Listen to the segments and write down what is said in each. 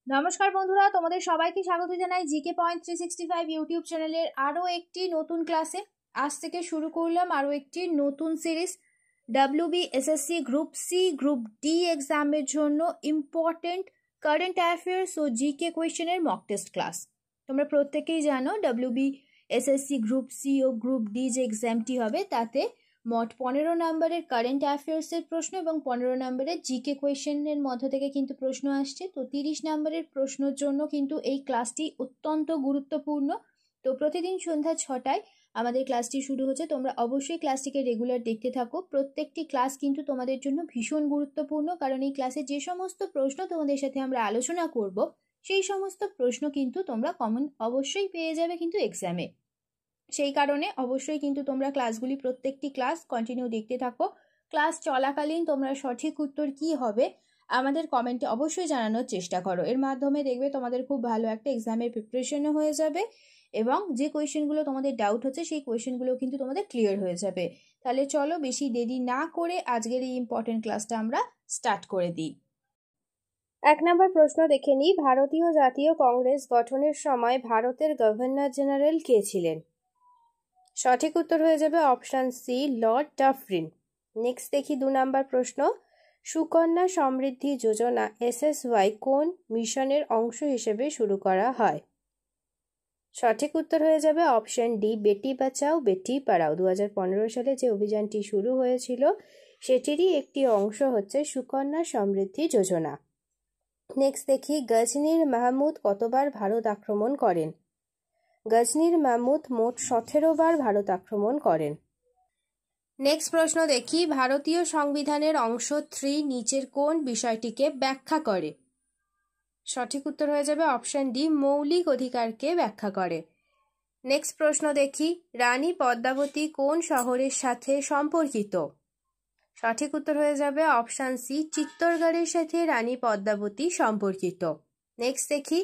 নমস্কার বন্ধুরা, তোমাদের সবাইকে স্বাগত জানাই জিকে পয়েন্ট 365 ইউটিউব চ্যানেলের আরও একটি নতুন ক্লাসে। আজ থেকে শুরু করলাম আরও একটি নতুন series WBSSC group C group D এক্সামের জন্য ইম্পর্টেন্ট কারেন্ট অ্যাফেয়ার্স ও জিকে কোয়েশ্চেনের মক টেস্ট ক্লাস। তোমরা প্রত্যেকেই জানো WBSSC গ্রুপ সি ও গ্রুপ ডি যে এক্সামটি হবে তাতে মোট 15 নম্বরের কারেন্ট অ্যাফেয়ার্সের প্রশ্ন এবং 15 নম্বরের জিকে কোয়েশ্চেনের মধ্য থেকে কিন্তু প্রশ্ন আসছে। তো 30 নম্বরের প্রশ্নের জন্য কিন্তু এই ক্লাসটি অত্যন্ত গুরুত্বপূর্ণ। তো প্রতিদিন সন্ধ্যা 6টায় আমাদের ক্লাসটি শুরু হচ্ছে। তোমরা অবশ্যই ক্লাসটিকে রেগুলার দেখতে থাকো। প্রত্যেকটি ক্লাস কিন্তু তোমাদের জন্য ভীষণ গুরুত্বপূর্ণ, কারণ এই ক্লাসে যে সমস্ত প্রশ্ন তোমাদের সাথে আমরা আলোচনা করব সেই সমস্ত প্রশ্ন কিন্তু তোমরা কমন অবশ্যই পেয়ে যাবে কিন্তু এক্সামে। সেই কারণে অবশ্যই কিন্তু তোমরা ক্লাসগুলি প্রত্যেকটি ক্লাস কন্টিনিউ দেখতে থাকো। ক্লাস চলাকালীন তোমরা সঠিক উত্তর কি হবে আমাদের কমেন্টে অবশ্যই জানানোর চেষ্টা করো। এর মাধ্যমে দেখবে তোমাদের খুব ভালো একটা এক্সামের প্রিপারেশনও হয়ে যাবে এবং যে কোয়েশ্চেনগুলো তোমাদের ডাউট হচ্ছে সেই কোয়েশ্চেনগুলো কিন্তু তোমাদের ক্লিয়ার হয়ে যাবে। তাহলে চলো বেশি দেরি না করে আজকের এই ইম্পর্টেন্ট ক্লাসটা আমরা স্টার্ট করে দিই। 1 নম্বর প্রশ্ন দেখে নিই। ভারতীয় জাতীয় কংগ্রেস গঠনের সময় ভারতের গভর্নর জেনারেল কে ছিলেন? সঠিক উত্তর হয়ে যাবে option C, Lord Dufferin. Next দেখি 2 নম্বর প্রশ্ন। সুকন্যা সমৃদ্ধি যোজনা SSY কোন মিশনের অংশ হিসেবে শুরু করা হয়? সঠিক উত্তর হয়ে যাবে অপশান ডি, বেটি বাঁচাও বেটি পড়াও। 2015 সালে যে অভিযানটি শুরু হয়েছিল সেটিরই একটি অংশ হচ্ছে সুকন্যা সমৃদ্ধি যোজনা। নেক্সট দেখি, গজনীর মাহমুদ কতবার ভারত আক্রমণ করেন? গজনীর মাহমুদ মোট 17 বার ভারত আক্রমণ করেন। নেক্সট প্রশ্ন দেখি, ভারতীয় সংবিধানের অংশ 3 নিচের কোন বিষয়টিকে ব্যাখ্যা করে? সঠিক উত্তর হয়ে যাবে অপশান ডি, মৌলিক অধিকারকে ব্যাখ্যা করে। নেক্সট প্রশ্ন দেখি, রানী পদ্মাবতী কোন শহরের সাথে সম্পর্কিত? সঠিক উত্তর হয়ে যাবে অপশান সি, চিত্তরগড়ের সাথে রানী পদ্মাবতী সম্পর্কিত। নেক্সট দেখি,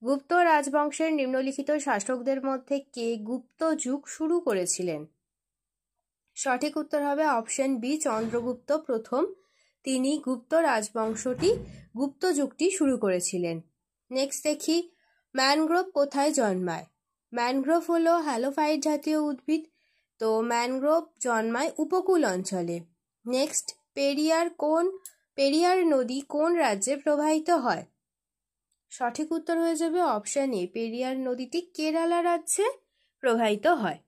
গুপ্ত রাজবংশের নিম্নলিখিত শাসকদের মধ্যে কে গুপ্ত যুগ শুরু করেছিলেন? সঠিক উত্তর হবে অপশান বি, চন্দ্রগুপ্ত প্রথম। তিনি গুপ্ত গুপ্ত যুগটি শুরু করেছিলেন। নেক্সট দেখি, ম্যানগ্রোভ কোথায় জন্মায়? ম্যানগ্রোভ হলো হ্যালোফাইট জাতীয় উদ্ভিদ। তো ম্যানগ্রোভ জন্মায় উপকূল অঞ্চলে। নেক্সট, পেরিয়ার নদী কোন রাজ্যে প্রবাহিত হয়? সঠিক উত্তর হয়ে যাবে অপশান এ, পেরিয়ার নদীটি কেরালা রাজ্যে প্রবাহিত হয়।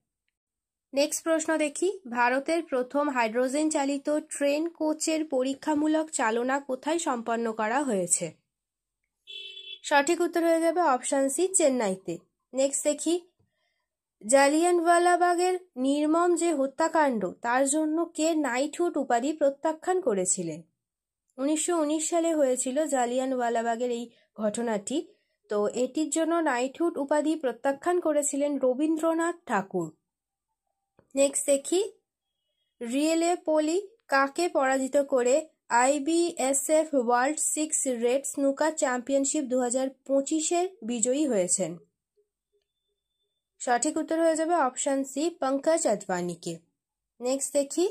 নেক্সট প্রশ্ন দেখি, ভারতের প্রথম হাইড্রোজেন চালিত ট্রেন কোচের পরীক্ষামূলক চালনা কোথায় সম্পন্ন করা হয়েছে? সঠিক উত্তর হয়ে যাবে অপশান সি, চেন্নাইতে। নেক্সট দেখি, জালিয়ানওয়ালাবাগের নির্মম যে হত্যাকাণ্ড তার জন্য কে নাইটহুড উপাধি প্রত্যাখ্যান করেছিলেন? 1919 সালে হয়েছিল জালিয়ানওয়ালাবাগের এই ঘটনাটি। তো এটির জন্য নাইটহুড উপাধি প্রত্যাখ্যান করেছিলেন রবীন্দ্রনাথ ঠাকুর। নেক্সট দেখি, রিলে পোলি কাকে পরাজিত করে IBSF world 6 red snooker championship 2025-এর বিজয়ী হয়েছেন? সঠিক উত্তর হয়ে যাবে অপশান সি, পঙ্কজ আদবানিকে। নেক্সট দেখি,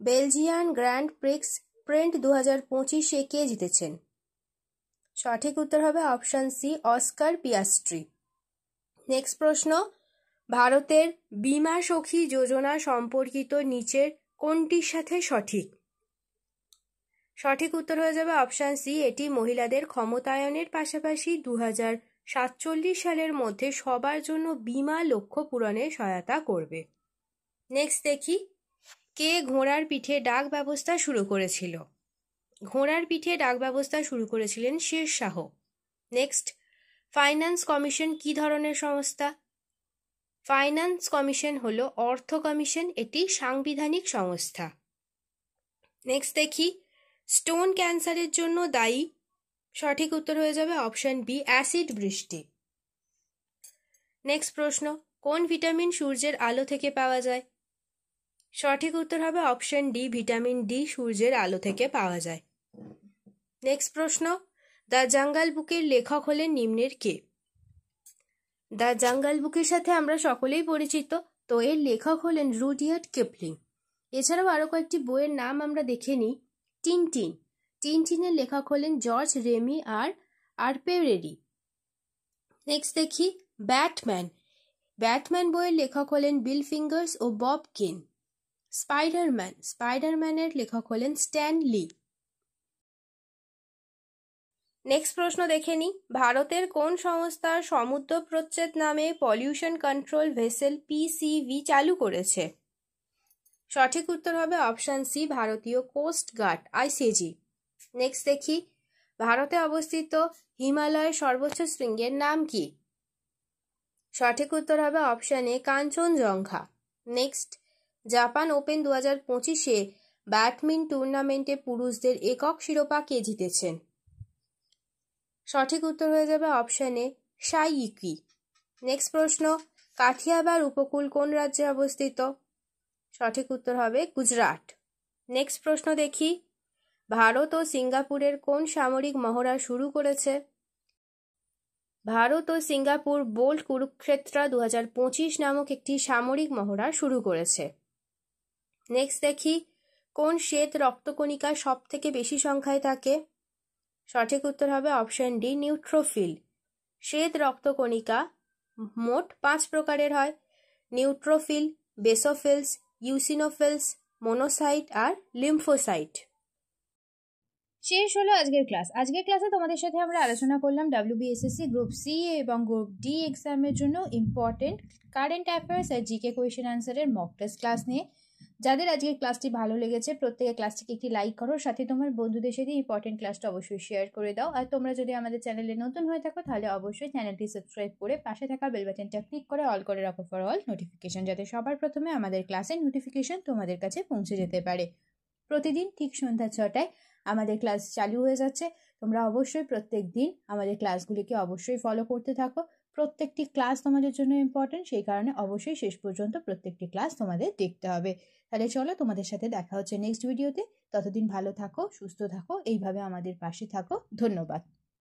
বেলজিয়ান গ্র্যান্ড প্রিক্স স্প্রিন্ট 2025-এ কে জিতেছেন? সঠিক উত্তর হবে option C, Oscar Piastri. Next প্রশ্ন, ভারতের বীমা সখী যোজনা সম্পর্কিত নিচের কোনটির সাথে সঠিক? সঠিক উত্তর হয়ে যাবে অপশান সি, এটি মহিলাদের ক্ষমতায়নের পাশাপাশি 2047 সালের মধ্যে সবার জন্য বীমা লক্ষ্য পূরণে সহায়তা করবে। নেক্সট দেখি, কে ঘোড়ার পিঠে ডাক ব্যবস্থা শুরু করেছিল? ঘোড়ার পিঠে ডাক ব্যবস্থা শুরু করেছিলেন শেরশাহ। নেক্সট, ফাইন্যান্স কমিশন কি ধরনের সংস্থা? ফাইন্যান্স কমিশন হলো অর্থ কমিশন, এটি সাংবিধানিক সংস্থা। নেক্সট দেখি, স্টোন ক্যান্সারের জন্য দায়ী? সঠিক উত্তর হয়ে যাবে অপশান বি, অ্যাসিড বৃষ্টি। নেক্সট প্রশ্ন, কোন ভিটামিন সূর্যের আলো থেকে পাওয়া যায়? সঠিক উত্তর হবে অপশান ডি, ভিটামিন ডি সূর্যের আলো থেকে পাওয়া যায়। নেক্সট প্রশ্ন, দ্য জাঙ্গল বুকের লেখক হলেন নিম্নের কে? দ্য জাঙ্গল বুকের সাথে আমরা সকলেই পরিচিত। তো এর লেখক হলেন রুডিয়ার্ড কিপলিং। এছাড়াও আরও কয়েকটি বইয়ের নাম আমরা দেখে নিই। টিনটিনের লেখক হলেন জর্জ রেমি আর আরপেরেরি। নেক্সট দেখি ব্যাটম্যান। ব্যাটম্যান বইয়ের লেখক হলেন বিল ফিঙ্গার্স ও বব কিন। স্পাইডারম্যান, স্পাইডারম্যানের লেখক হলেন স্ট্যান লি। নেক্সট প্রশ্ন দেখে নিই, ভারতের কোন সংস্থা সমুদ্র প্রচ্ছদ নামে পলিউশন কন্ট্রোল ভেসেল পিসিভি চালু করেছে? সঠিক উত্তর হবে অপশান সি, ভারতীয় কোস্ট গার্ড আইসিজি। নেক্সট দেখি, ভারতে অবস্থিত হিমালয়ের সর্বোচ্চ শৃঙ্গের নাম কি? সঠিক উত্তর হবে option A, Kangchenjunga. Next, Japan Open 2025-এ ব্যাডমিন্টন টুর্নামেন্টে পুরুষদের একক শিরোপা কে জিতেছেন? সঠিক উত্তর হয়ে যাবে অপশান এ, সাই ইকি। নেক্সট প্রশ্ন, কাথিয়াবার উপকূল কোন রাজ্যে অবস্থিত? সঠিক উত্তর হবে গুজরাট। নেক্সট প্রশ্ন দেখি, ভারত ও সিঙ্গাপুরের কোন সামরিক মহড়া শুরু করেছে? ভারত ও সিঙ্গাপুর বোল্ট কুরুক্ষেত্রা 2025 নামক একটি সামরিক মহড়া শুরু করেছে। নেক্সট দেখি, কোন শ্বেত রক্তকণিকা সব থেকে বেশি সংখ্যায় থাকে? সঠিক উত্তর হবে অপশান ডি, নিউট্রোফিল। শ্বেত রক্তকণিকা মোট 5 প্রকারের হয়: নিউট্রোফিল, বেসোফিলস, ইউসিনোফিলস, মোনোসাইট আর লিম্ফোসাইট। শেষ হলো আজকের ক্লাস। আজকের ক্লাসে তোমাদের সাথে আমরা আলোচনা করলাম WBSSC গ্রুপ সি এবং গ্রুপ ডি এক্সামের জন্য ইম্পর্টেন্ট কারেন্ট অ্যাফেয়ার্স আর জিকে কোয়েশ্চেন আনসারের মক টেস্ট ক্লাস নিয়ে। যাদের আজকের ক্লাসটি ভালো লেগেছে প্রত্যেকে ক্লাসটিকে একটি লাইক করো, সাথে তোমার বন্ধুদের সাথে ইম্পর্টেন্ট ক্লাসটা অবশ্যই শেয়ার করে দাও। আর তোমরা যদি আমাদের চ্যানেলে নতুন হয়ে থাকো তাহলে অবশ্যই চ্যানেলটি সাবস্ক্রাইব করে পাশে থাকা বেল বাটনটা ক্লিক করে অল করে রাখো ফর অল নোটিফিকেশন, যাতে সবার প্রথমে আমাদের ক্লাসের নোটিফিকেশন তোমাদের কাছে পৌঁছে যেতে পারে। প্রতিদিন ঠিক সন্ধ্যা 6টায় আমাদের ক্লাস চালু হয়ে যাচ্ছে। তোমরা অবশ্যই প্রত্যেক দিন আমাদের ক্লাসগুলিকে অবশ্যই ফলো করতে থাকো। প্রত্যেকটি ক্লাস তোমাদের জন্য ইম্পর্টেন্ট, সেই কারণে অবশ্যই শেষ পর্যন্ত প্রত্যেকটি ক্লাস তোমাদের দেখতে হবে। তাহলে চলো, তোমাদের সাথে দেখা হচ্ছে নেক্সট ভিডিওতে। ততদিন ভালো থাকো, সুস্থ থাকো, এইভাবে আমাদের পাশে থাকো। ধন্যবাদ।